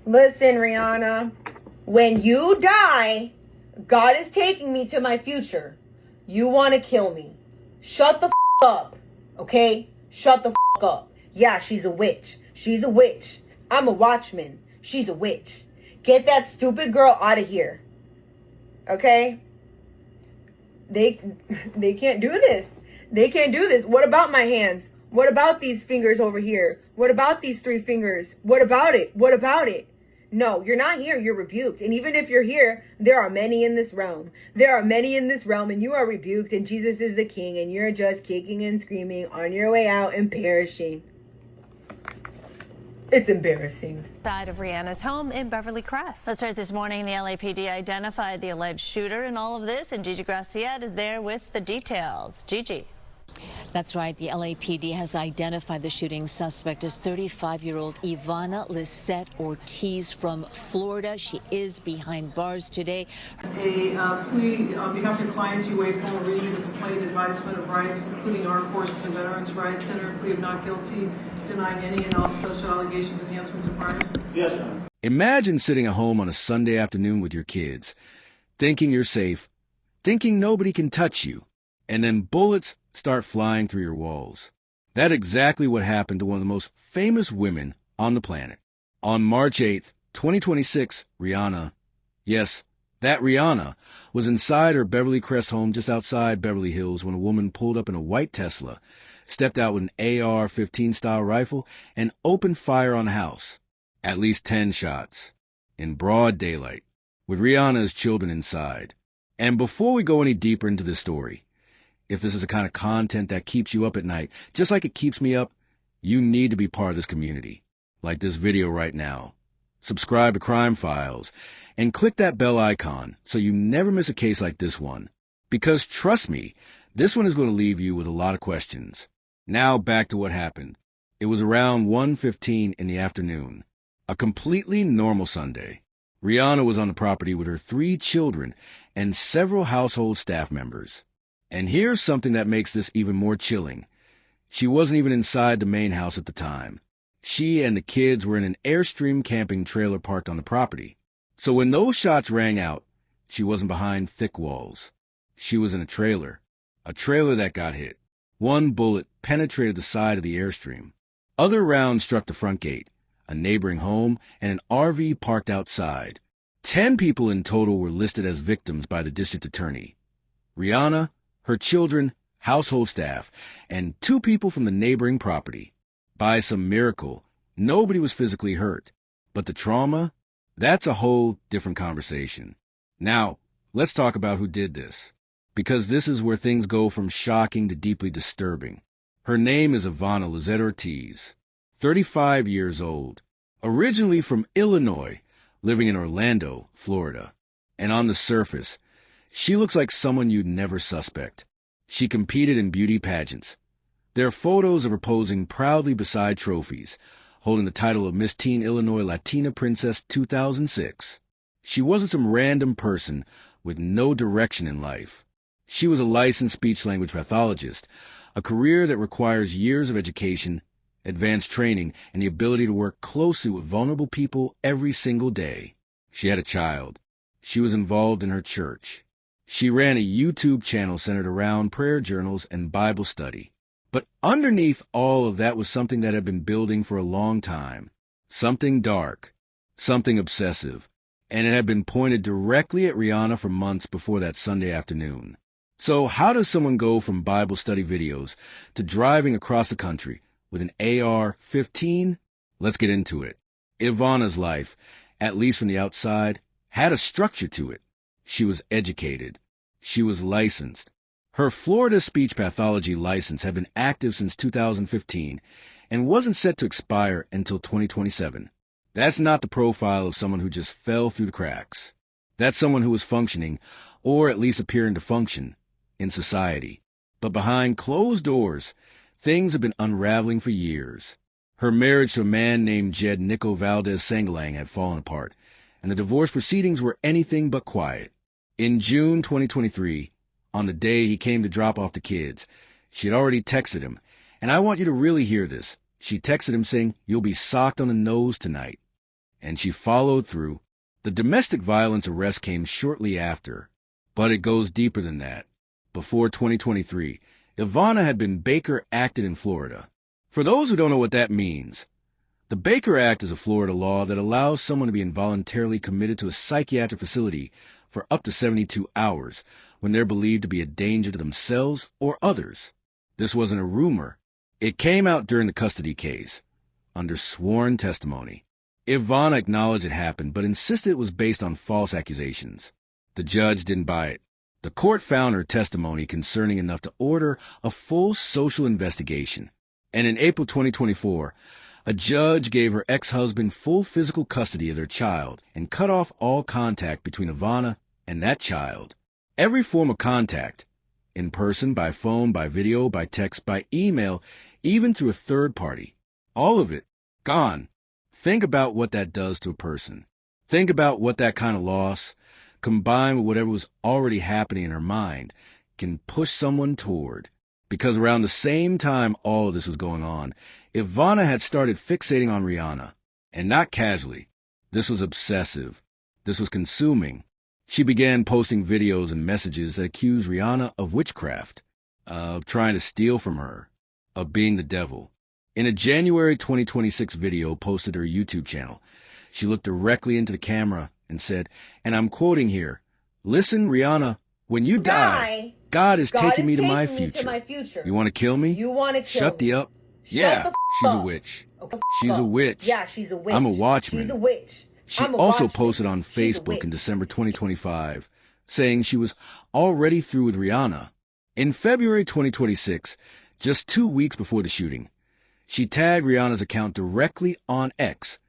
Listen, Rihanna, when you die, God is taking me to my future. You want to kill me. Shut the up, okay? Shut the up. Yeah, she's a witch. She's a witch. I'm a watchman. She's a witch. Get that stupid girl out of here. Okay? They can't do this. They can't do this. What about my hands? What about these fingers over here? What about these 3 fingers? What about it? What about it? No, you're not here. You're rebuked. And even if you're here, there are many in this realm. There are many in this realm, and you are rebuked, and Jesus is the King, and you're just kicking and screaming on your way out and perishing. It's embarrassing. Side of Rihanna's home in Beverly Crest. That's right. This morning, the LAPD identified the alleged shooter in all of this, and Gigi Graciette is there with the details. Gigi. That's right. The LAPD has identified the shooting suspect as 35-year-old Ivanna Lisette Ortiz from Florida. She is behind bars today. A plea on behalf of the clients, you waive formal reading of the complaint, advisement of rights, including Armed Forces and Veterans Rights Center, a plea of not guilty, denying any and all special allegations, enhancements, and priors. Yes, sir. Imagine sitting at home on a Sunday afternoon with your kids, thinking you're safe, thinking nobody can touch you, and then bullets start flying through your walls. That's exactly what happened to one of the most famous women on the planet. On March 8th, 2026, Rihanna, yes, that Rihanna, was inside her Beverly Crest home just outside Beverly Hills when a woman pulled up in a white Tesla, stepped out with an AR-15 style rifle, and opened fire on the house. At least 10 shots. In broad daylight, with Rihanna's children inside. And before we go any deeper into this story, if this is the kind of content that keeps you up at night, just like it keeps me up, you need to be part of this community, like this video right now. Subscribe to Crime Files, and click that bell icon so you never miss a case like this one. Because trust me, this one is going to leave you with a lot of questions. Now back to what happened. It was around 1:15 in the afternoon, a completely normal Sunday. Rihanna was on the property with her 3 children and several household staff members. And here's something that makes this even more chilling. She wasn't even inside the main house at the time. She and the kids were in an Airstream camping trailer parked on the property. So when those shots rang out, she wasn't behind thick walls. She was in a trailer that got hit. One bullet penetrated the side of the Airstream. Other rounds struck the front gate, a neighboring home, and an RV parked outside. 10 people in total were listed as victims by the district attorney. Rihanna, her children, household staff, and 2 people from the neighboring property. By some miracle, nobody was physically hurt. But the trauma? That's a whole different conversation. Now, let's talk about who did this. Because this is where things go from shocking to deeply disturbing. Her name is Ivanna Lisette Ortiz, 35 years old, originally from Illinois, living in Orlando, Florida. And on the surface, she looks like someone you'd never suspect. She competed in beauty pageants. There are photos of her posing proudly beside trophies, holding the title of Miss Teen Illinois Latina Princess 2006. She wasn't some random person with no direction in life. She was a licensed speech-language pathologist, a career that requires years of education, advanced training, and the ability to work closely with vulnerable people every single day. She had a child. She was involved in her church. She ran a YouTube channel centered around prayer journals and Bible study. But underneath all of that was something that had been building for a long time. Something dark. Something obsessive. And it had been pointed directly at Rihanna for months before that Sunday afternoon. So how does someone go from Bible study videos to driving across the country with an AR-15? Let's get into it. Ivanna's life, at least from the outside, had a structure to it. She was educated. She was licensed. Her Florida speech pathology license had been active since 2015 and wasn't set to expire until 2027. That's not the profile of someone who just fell through the cracks. That's someone who was functioning, or at least appearing to function, in society. But behind closed doors, things have been unraveling for years. Her marriage to a man named Jed Nico Valdez Sangalang had fallen apart, and the divorce proceedings were anything but quiet. In June 2023, on the day he came to drop off the kids, she had already texted him, and I want you to really hear this. She texted him saying, "You'll be socked on the nose tonight." and she followed through. The domestic violence arrest came shortly after, but it goes deeper than that. Before 2023, Ivanna had been Baker Acted in Florida. For those who don't know what that means, the Baker Act is a Florida law that allows someone to be involuntarily committed to a psychiatric facility for up to 72 hours when they're believed to be a danger to themselves or others. This wasn't a rumor. It came out during the custody case, under sworn testimony. Ivanna acknowledged it happened, but insisted it was based on false accusations. The judge didn't buy it. The court found her testimony concerning enough to order a full social investigation. And in April 2024, a judge gave her ex-husband full physical custody of their child and cut off all contact between Ivanna and that child. Every form of contact, in person, by phone, by video, by text, by email, even through a third party, all of it gone. Think about what that does to a person. Think about what that kind of loss, combined with whatever was already happening in her mind, can push someone toward. Because around the same time all of this was going on, Ivanna had started fixating on Rihanna. And not casually. This was obsessive. This was consuming. She began posting videos and messages that accused Rihanna of witchcraft, of trying to steal from her, of being the devil. In a January 2026 video posted to her YouTube channel, she looked directly into the camera and said, and I'm quoting here, "Listen, Rihanna, when you die, God is taking me to my future. You want to kill me? You want to kill Shut me. the up. Shut Yeah, the she's a up. witch. Okay, She's a witch. Yeah, she's a witch. I'm a watchman." She's a witch. She I'm a also watchman. posted on She's a Facebook in witch. December 2025, saying she was already through with Rihanna. In February 2026, just 2 weeks before the shooting, she tagged Rihanna's account directly on X,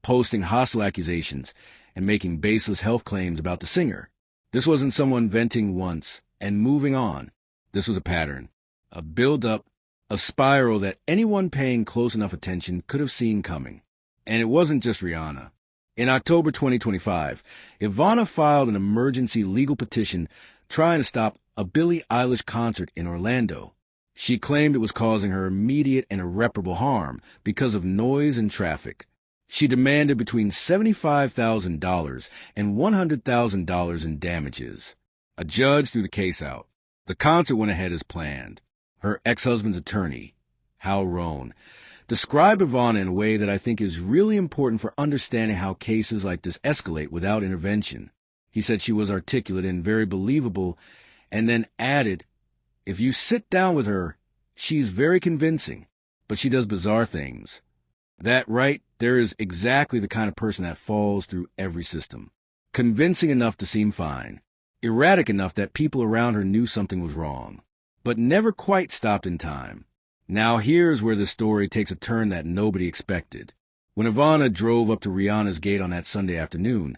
posting hostile accusations and making baseless health claims about the singer. This wasn't someone venting once and moving on. This was a pattern, a build-up, a spiral that anyone paying close enough attention could have seen coming. And it wasn't just Rihanna. In October 2025, Ivanna filed an emergency legal petition trying to stop a Billie Eilish concert in Orlando. She claimed it was causing her immediate and irreparable harm because of noise and traffic. She demanded between $75,000 and $100,000 in damages. A judge threw the case out. The concert went ahead as planned. Her ex-husband's attorney, Hal Rohn, described Ivanna in a way that I think is really important for understanding how cases like this escalate without intervention. He said she was articulate and very believable, and then added, if you sit down with her, she's very convincing, but she does bizarre things. That right there is exactly the kind of person that falls through every system. Convincing enough to seem fine. Erratic enough that people around her knew something was wrong, but never quite stopped in time. Now here's where the story takes a turn that nobody expected. When Ivanna drove up to Rihanna's gate on that Sunday afternoon,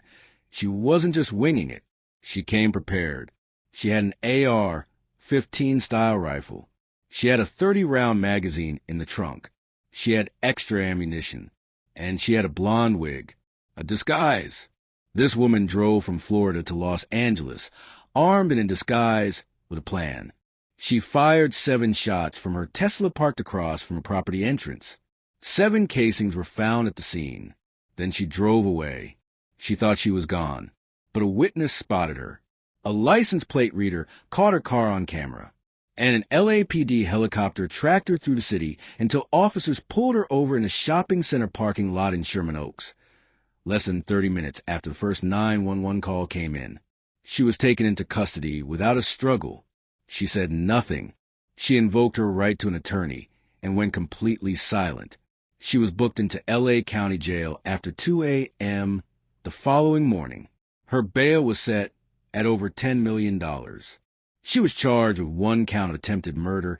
she wasn't just winging it. She came prepared. She had an AR-15 style rifle. She had a 30-round magazine in the trunk. She had extra ammunition. And she had a blonde wig. A disguise. This woman drove from Florida to Los Angeles, armed and in disguise with a plan. She fired 7 shots from her Tesla parked across from a property entrance. 7 casings were found at the scene. Then she drove away. She thought she was gone, but a witness spotted her. A license plate reader caught her car on camera, and an LAPD helicopter tracked her through the city until officers pulled her over in a shopping center parking lot in Sherman Oaks. Less than 30 minutes after the first 911 call came in, she was taken into custody without a struggle. She said nothing. She invoked her right to an attorney and went completely silent. She was booked into L.A. County Jail after 2 a.m. the following morning. Her bail was set at over $10 million. She was charged with 1 count of attempted murder,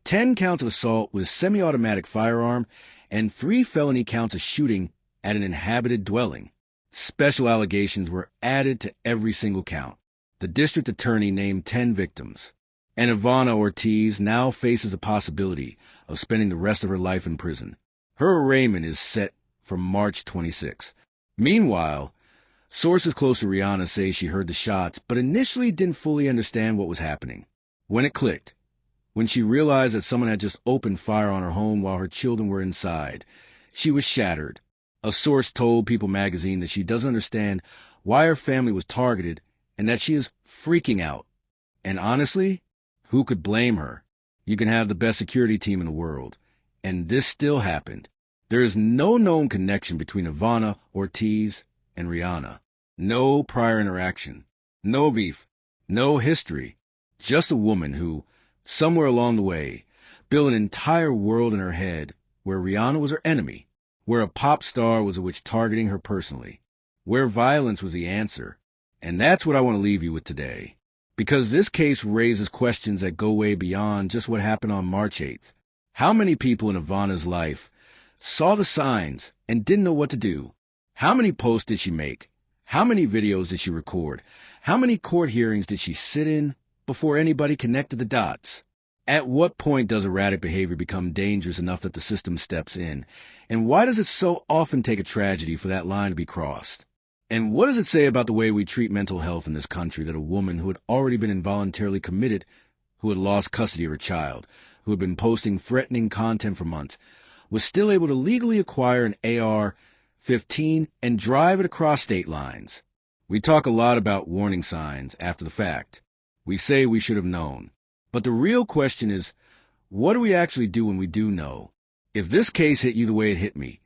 10 counts of assault with a semi-automatic firearm, and 3 felony counts of shooting at an inhabited dwelling. Special allegations were added to every single count. The district attorney named 10 victims. And Ivanna Ortiz now faces a possibility of spending the rest of her life in prison. Her arraignment is set for March 26. Meanwhile, sources close to Rihanna say she heard the shots, but initially didn't fully understand what was happening. When it clicked, when she realized that someone had just opened fire on her home while her children were inside, she was shattered. A source told People magazine that she doesn't understand why her family was targeted and that she is freaking out. And honestly, who could blame her? You can have the best security team in the world, and this still happened. There is no known connection between Ivanna Ortiz and Rihanna. No prior interaction. No beef. No history. Just a woman who, somewhere along the way, built an entire world in her head where Rihanna was her enemy, where a pop star was a witch targeting her personally, where violence was the answer. And that's what I want to leave you with today. Because this case raises questions that go way beyond just what happened on March 8th. How many people in Ivanna's life saw the signs and didn't know what to do? How many posts did she make? How many videos did she record? How many court hearings did she sit in before anybody connected the dots? At what point does erratic behavior become dangerous enough that the system steps in? And why does it so often take a tragedy for that line to be crossed? And what does it say about the way we treat mental health in this country that a woman who had already been involuntarily committed, who had lost custody of her child, who had been posting threatening content for months, was still able to legally acquire an AR-15 and drive it across state lines? We talk a lot about warning signs after the fact. We say we should have known. But the real question is, what do we actually do when we do know? If this case hit you the way it hit me,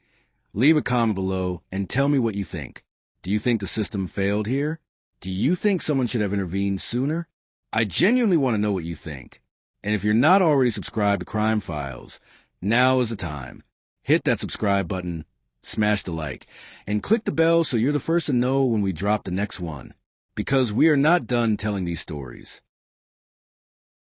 leave a comment below and tell me what you think. Do you think the system failed here? Do you think someone should have intervened sooner? I genuinely want to know what you think. And if you're not already subscribed to Crime Files, now is the time. Hit that subscribe button, smash the like, and click the bell so you're the first to know when we drop the next one. Because we are not done telling these stories.